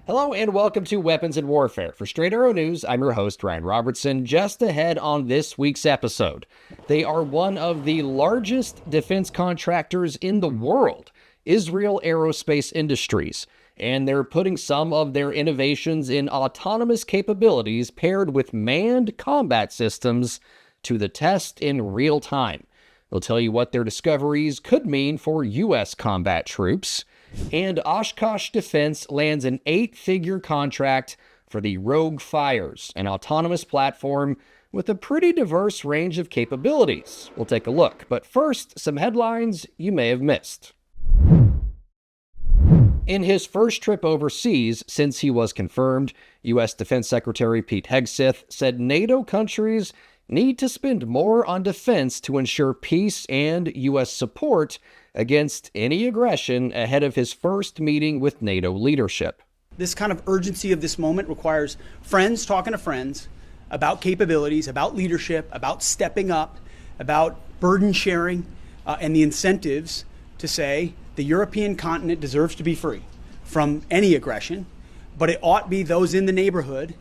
Hello and welcome to Weapons and Warfare. For Straight Arrow News, I'm your host, Ryan Robertson. Just ahead on this week's episode, they are one of the largest defense contractors in the world, Israel Aerospace Industries, and they're putting some of their innovations in autonomous capabilities paired with manned combat systems to the test in real time. They'll tell you what their discoveries could mean for U.S. combat troops. And Oshkosh Defense lands an 8-figure contract for the Rogue Fires, an autonomous platform with a pretty diverse range of capabilities. We'll take a look, but first, some headlines you may have missed. In his first trip overseas since he was confirmed, U.S. Defense Secretary Pete Hegseth said NATO countries need to spend more on defense to ensure peace and U.S. support against any aggression ahead of his first meeting with NATO leadership. This kind of urgency of this moment requires friends talking to friends about capabilities, about leadership, about stepping up, about burden sharing, and the incentives to say the European continent deserves to be free from any aggression, but it ought be those in the neighborhood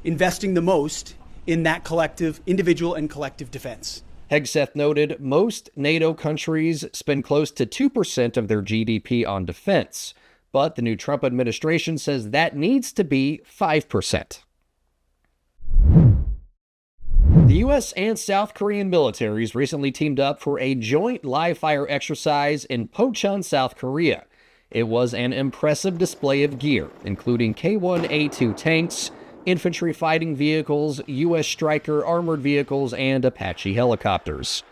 investing the most in that collective, individual and collective defense. Hegseth noted most NATO countries spend close to 2% of their GDP on defense, but the new Trump administration says that needs to be 5%. The U.S. and South Korean militaries recently teamed up for a joint live-fire exercise in Pocheon, South Korea. It was an impressive display of gear, including K-1A2 tanks, infantry fighting vehicles, U.S. Stryker armored vehicles, and Apache helicopters.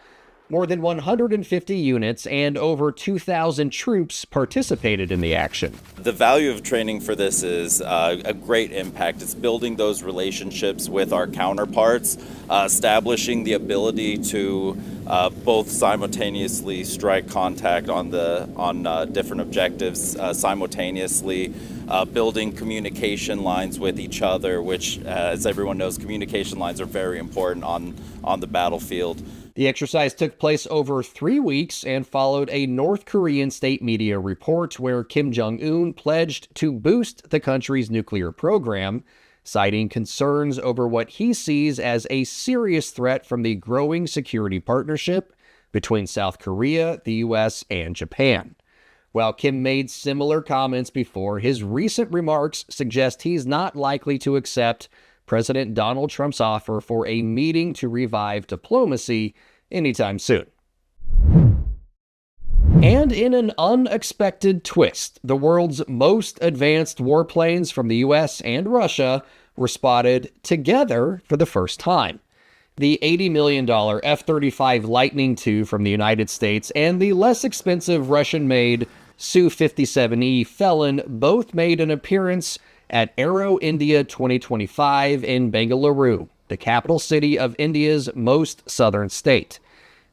More than 150 units and over 2,000 troops participated in the action. The value of training for this is a great impact. It's building those relationships with our counterparts, establishing the ability to both simultaneously strike contact on different objectives, simultaneously building communication lines with each other, which, as everyone knows, communication lines are very important on the battlefield. The exercise took place over 3 weeks and followed a North Korean state media report where Kim Jong-un pledged to boost the country's nuclear program, citing concerns over what he sees as a serious threat from the growing security partnership between South Korea, the U.S., and Japan. While Kim made similar comments before, his recent remarks suggest he's not likely to accept President Donald Trump's offer for a meeting to revive diplomacy anytime soon. And in an unexpected twist, the world's most advanced warplanes from the U.S. and Russia were spotted together for the first time. The $80 million F-35 Lightning II from the United States and the less expensive Russian-made Su-57E Felon both made an appearance at Aero India 2025 in Bengaluru, the capital city of India's most southern state.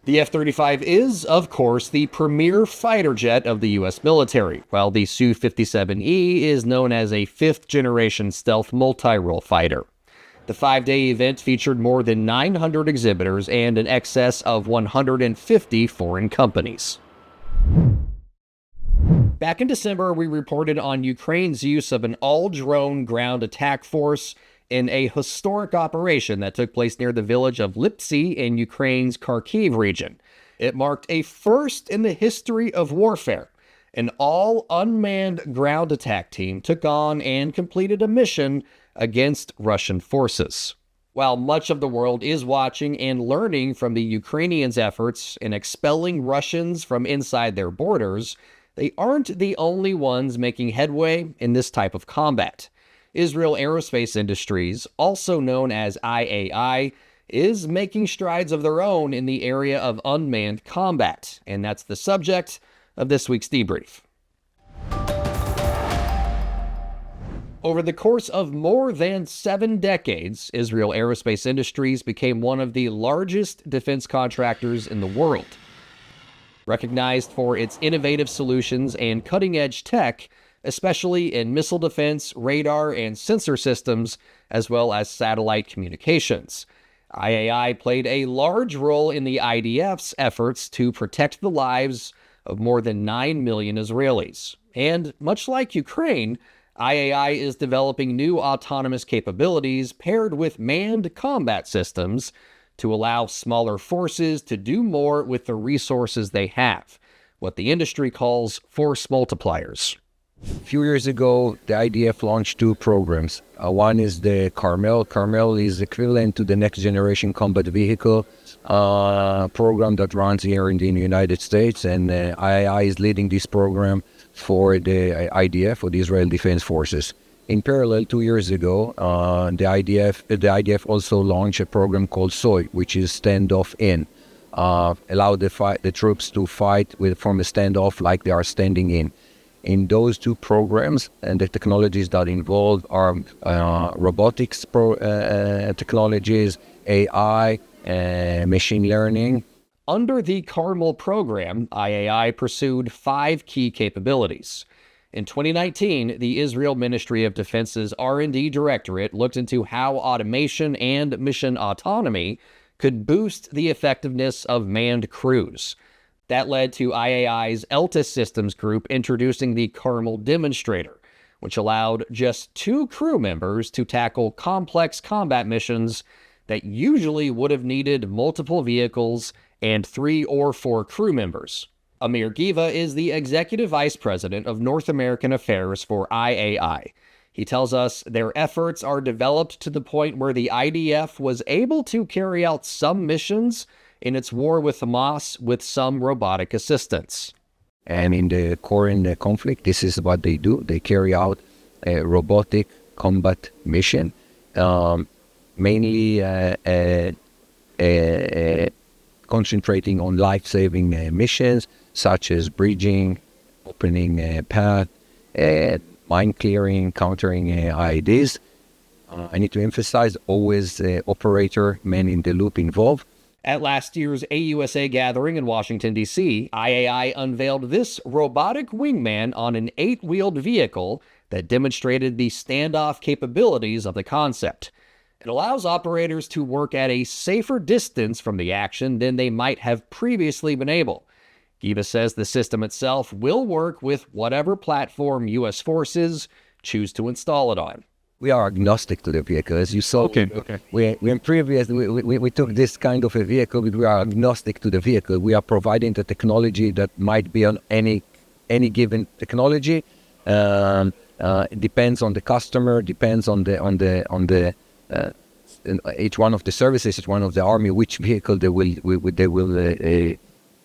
The F-35 is, of course, the premier fighter jet of the U.S. military, while the Su-57E is known as a fifth-generation stealth multi-role fighter. The 5-day event featured more than 900 exhibitors and in excess of 150 foreign companies. Back in December, we reported on Ukraine's use of an all-drone ground attack force in a historic operation that took place near the village of Lipsy in Ukraine's Kharkiv region. It marked a first in the history of warfare. An all-unmanned ground attack team took on and completed a mission against Russian forces. While much of the world is watching and learning from the Ukrainians' efforts in expelling Russians from inside their borders, they aren't the only ones making headway in this type of combat. Israel Aerospace Industries, also known as IAI, is making strides of their own in the area of unmanned combat, and that's the subject of this week's debrief. Over the course of more than 7 decades, Israel Aerospace Industries became one of the largest defense contractors in the world. Recognized for its innovative solutions and cutting-edge tech, especially in missile defense, radar, and sensor systems, as well as satellite communications. IAI played a large role in the IDF's efforts to protect the lives of more than 9 million Israelis. And much like Ukraine, IAI is developing new autonomous capabilities paired with manned combat systems to allow smaller forces to do more with the resources they have, what the industry calls force multipliers. A few years ago, the IDF launched two programs. One is the Carmel. Carmel is equivalent to the Next Generation Combat Vehicle program that runs here in the United States, and IAI is leading this program for the IDF, for the Israel Defense Forces. In parallel, 2 years ago, the IDF also launched a program called SOI, which is standoff in. Allow the troops to fight from a standoff like they are standing in. In those two programs, and the technologies that involve are robotics technologies, AI, machine learning. Under the Carmel program, IAI pursued 5 key capabilities. In 2019, the Israel Ministry of Defense's R&D Directorate looked into how automation and mission autonomy could boost the effectiveness of manned crews. That led to IAI's ELTA Systems Group introducing the Carmel Demonstrator, which allowed just 2 crew members to tackle complex combat missions that usually would have needed multiple vehicles and 3 or 4 crew members. Amir Giva is the Executive Vice President of North American Affairs for IAI. He tells us their efforts are developed to the point where the IDF was able to carry out some missions in its war with Hamas with some robotic assistance. And in the current conflict, this is what they do. They carry out a robotic combat mission, mainly concentrating on life-saving missions, such as bridging, opening a path, mine clearing, countering IEDs. I need to emphasize, always operator, man in the loop involved. At last year's AUSA gathering in Washington, D.C., IAI unveiled this robotic wingman on an 8-wheeled vehicle that demonstrated the standoff capabilities of the concept. It allows operators to work at a safer distance from the action than they might have previously been able. Giva says the system itself will work with whatever platform U.S. forces choose to install it on. We are agnostic to the vehicle, as you saw. Okay. We took this kind of a vehicle, but we are agnostic to the vehicle. We are providing the technology that might be on any given technology. It depends on the customer, depends on each one of the services, each one of the army, which vehicle they will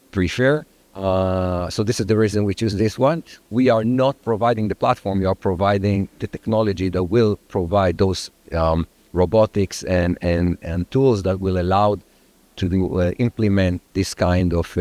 prefer. So this is the reason we choose this one. We are not providing the platform. We are providing the technology that will provide those robotics and tools that will allow to implement this kind of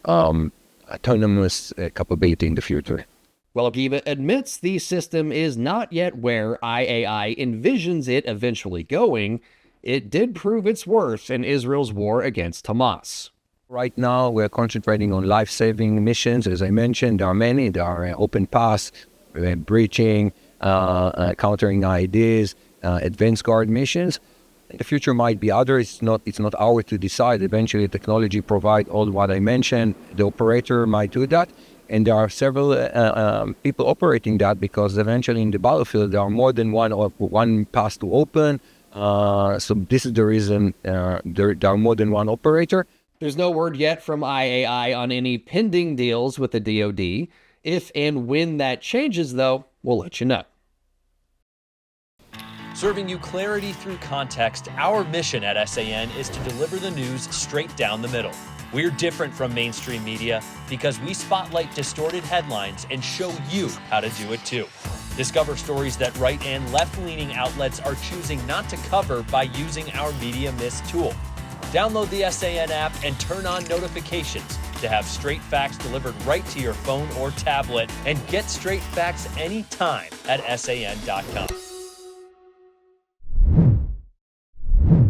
autonomous capability in the future. While Giva admits the system is not yet where IAI envisions it eventually going, it did prove its worth in Israel's war against Hamas. Right now, we're concentrating on life-saving missions. As I mentioned, there are many. There are open pass, breaching, countering IEDs, advanced guard missions. In the future might be others. It's not ours to decide. Eventually, technology provides all what I mentioned. The operator might do that. And there are several people operating that, because eventually in the battlefield, there are more than one pass to open. So this is the reason there are more than one operator. There's no word yet from IAI on any pending deals with the DoD. If and when that changes, though, we'll let you know. Serving you clarity through context, our mission at SAN is to deliver the news straight down the middle. We're different from mainstream media because we spotlight distorted headlines and show you how to do it too. Discover stories that right and left-leaning outlets are choosing not to cover by using our Media Miss tool. Download the SAN app and turn on notifications to have straight facts delivered right to your phone or tablet, and get straight facts anytime at SAN.com.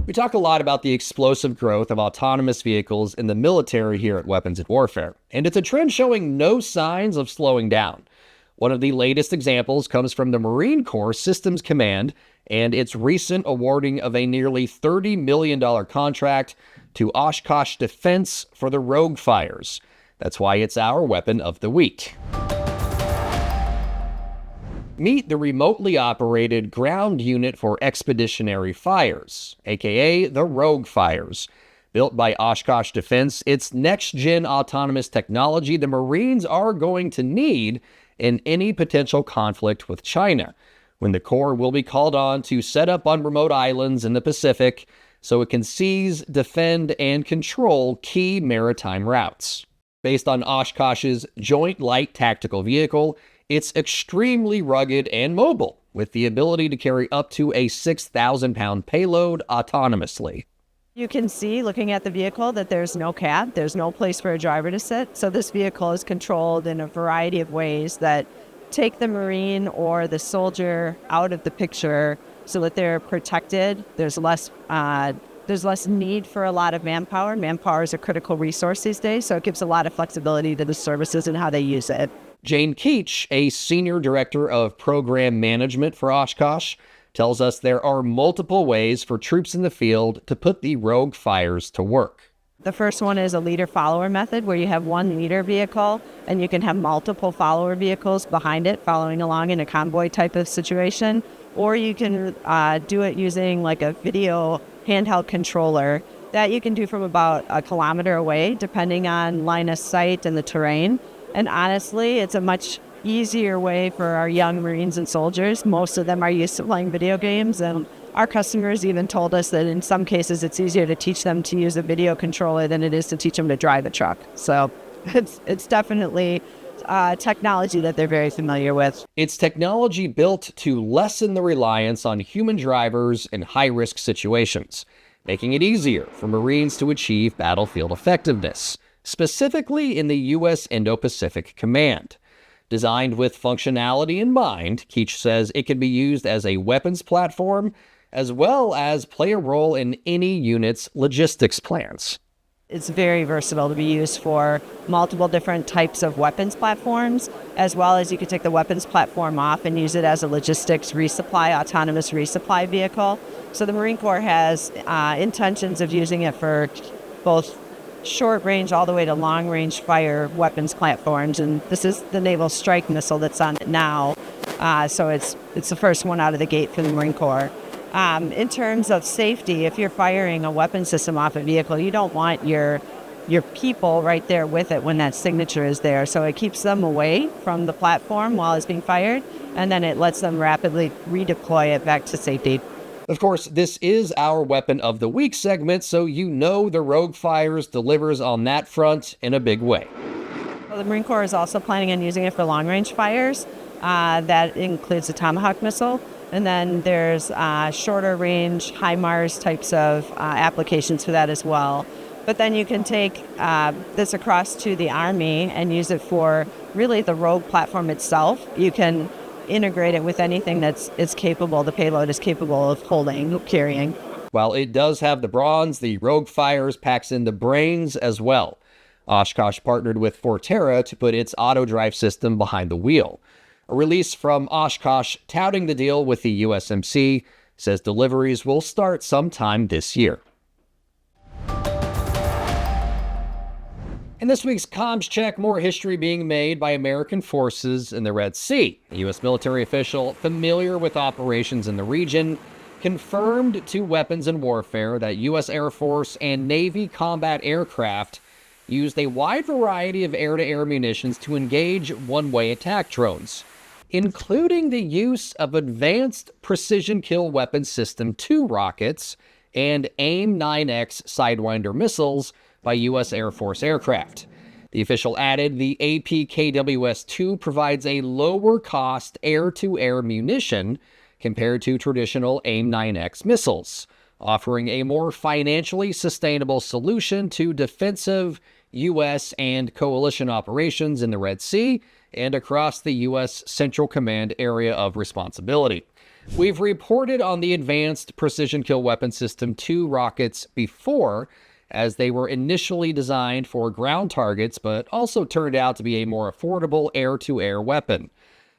We talk a lot about the explosive growth of autonomous vehicles in the military here at Weapons and Warfare, and it's a trend showing no signs of slowing down. One of the latest examples comes from the Marine Corps Systems Command and its recent awarding of a nearly $30 million contract to Oshkosh Defense for the Rogue Fires. That's why it's our Weapon of the Week. Meet the remotely operated ground unit for expeditionary fires, aka the Rogue Fires. Built by Oshkosh Defense, it's next-gen autonomous technology the Marines are going to need in any potential conflict with China, when the Corps will be called on to set up on remote islands in the Pacific so it can seize, defend, and control key maritime routes. Based on Oshkosh's Joint Light Tactical Vehicle, it's extremely rugged and mobile, with the ability to carry up to a 6,000-pound payload autonomously. You can see, looking at the vehicle, that there's no cab, there's no place for a driver to sit, so this vehicle is controlled in a variety of ways that take the Marine or the soldier out of the picture so that they're protected. There's less need for a lot of manpower. Manpower is a critical resource these days, so it gives a lot of flexibility to the services and how they use it. Jane Keach, a senior director of program management for Oshkosh, tells us there are multiple ways for troops in the field to put the Rogue Fires to work. The first one is a leader-follower method, where you have one leader vehicle and you can have multiple follower vehicles behind it following along in a convoy type of situation. Or you can do it using like a video handheld controller that you can do from about a kilometer away, depending on line of sight and the terrain. And honestly, it's a much easier way for our young Marines and soldiers. Most of them are used to playing video games, and our customers even told us that in some cases it's easier to teach them to use a video controller than it is to teach them to drive a truck. So it's definitely technology that they're very familiar with. It's technology built to lessen the reliance on human drivers in high-risk situations, making it easier for Marines to achieve battlefield effectiveness, specifically in the U.S. Indo-Pacific Command. Designed with functionality in mind, Keach says it can be used as a weapons platform, as well as play a role in any unit's logistics plans. It's very versatile to be used for multiple different types of weapons platforms, as well as you could take the weapons platform off and use it as a logistics resupply, autonomous resupply vehicle. So the Marine Corps has intentions of using it for both short range all the way to long range fire weapons platforms, and this is the Naval Strike Missile that's on it now. So it's the first one out of the gate for the Marine Corps. In terms of safety, if you're firing a weapon system off a vehicle, you don't want your people right there with it when that signature is there. So it keeps them away from the platform while it's being fired, and then it lets them rapidly redeploy it back to safety. Of course, this is our Weapon of the Week segment, so you know the Rogue Fires delivers on that front in a big way. Well, the Marine Corps is also planning on using it for long-range fires. That includes the Tomahawk missile. And then there's shorter-range, HIMARS types of applications for that as well. But then you can take this across to the Army and use it for really the Rogue platform itself. You can integrate it with anything it's capable, the payload is capable of holding, carrying. While it does have the bronze, the Rogue Fires packs in the brains as well. Oshkosh partnered with Forterra to put its auto-drive system behind the wheel. A release from Oshkosh touting the deal with the USMC says deliveries will start sometime this year. In this week's Comms Check, more history being made by American forces in the Red Sea. A U.S. military official familiar with operations in the region confirmed to Weapons and Warfare that U.S. Air Force and Navy combat aircraft used a wide variety of air-to-air munitions to engage one-way attack drones, including the use of Advanced Precision Kill Weapon System 2 rockets and AIM-9X Sidewinder missiles by U.S. Air Force aircraft. The official added the APKWS-2 provides a lower-cost air-to-air munition compared to traditional AIM-9X missiles, offering a more financially sustainable solution to defensive U.S. and coalition operations in the Red Sea and across the U.S. Central Command area of responsibility. We've reported on the Advanced Precision Kill Weapon System 2 rockets before, as they were initially designed for ground targets, but also turned out to be a more affordable air-to-air weapon.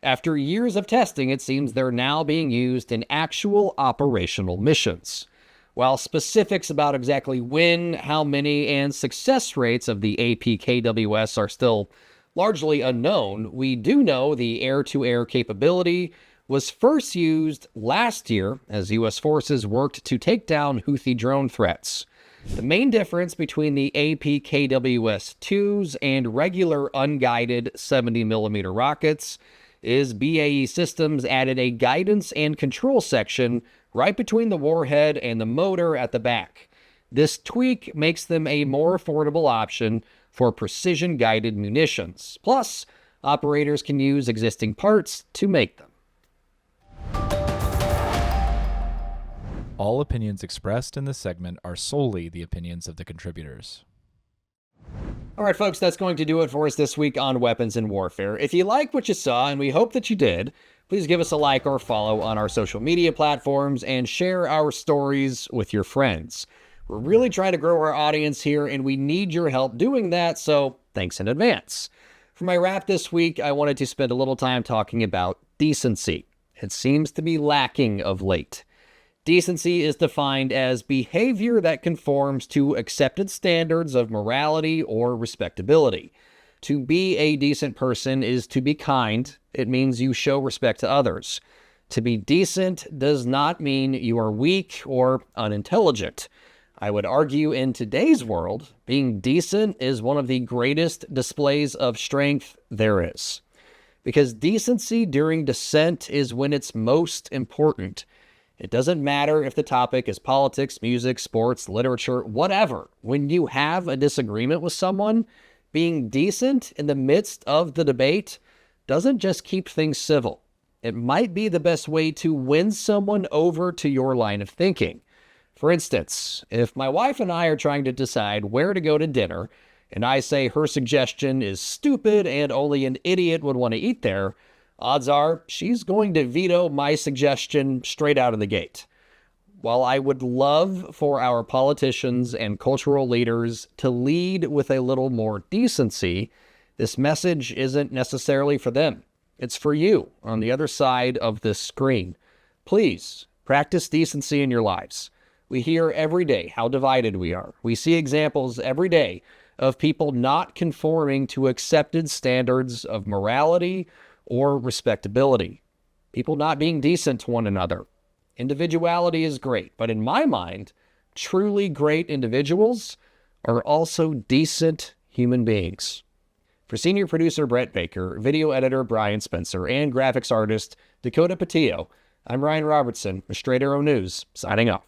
After years of testing, it seems they're now being used in actual operational missions. While specifics about exactly when, how many, and success rates of the APKWS are still largely unknown, we do know the air-to-air capability was first used last year as U.S. forces worked to take down Houthi drone threats. The main difference between the APKWS-2s and regular unguided 70mm rockets is BAE Systems added a guidance and control section right between the warhead and the motor at the back. This tweak makes them a more affordable option for precision-guided munitions. Plus, operators can use existing parts to make them. All opinions expressed in this segment are solely the opinions of the contributors. All right, folks, that's going to do it for us this week on Weapons in Warfare. If you like what you saw, and we hope that you did, please give us a like or follow on our social media platforms and share our stories with your friends. We're really trying to grow our audience here, and we need your help doing that, so thanks in advance. For my wrap this week, I wanted to spend a little time talking about decency. It seems to be lacking of late. Decency is defined as behavior that conforms to accepted standards of morality or respectability. To be a decent person is to be kind. It means you show respect to others. To be decent does not mean you are weak or unintelligent. I would argue in today's world, being decent is one of the greatest displays of strength there is. Because decency during dissent is when it's most important. It doesn't matter if the topic is politics, music, sports, literature, whatever. When you have a disagreement with someone, being decent in the midst of the debate doesn't just keep things civil. It might be the best way to win someone over to your line of thinking. For instance, if my wife and I are trying to decide where to go to dinner, and I say her suggestion is stupid and only an idiot would want to eat there, odds are she's going to veto my suggestion straight out of the gate. While I would love for our politicians and cultural leaders to lead with a little more decency, this message isn't necessarily for them. It's for you on the other side of this screen. Please, practice decency in your lives. We hear every day how divided we are. We see examples every day of people not conforming to accepted standards of morality or respectability. People not being decent to one another. Individuality is great, but in my mind, truly great individuals are also decent human beings. For senior producer Brett Baker, video editor Brian Spencer, and graphics artist Dakota Patillo, I'm Ryan Robertson with Straight Arrow News, signing off.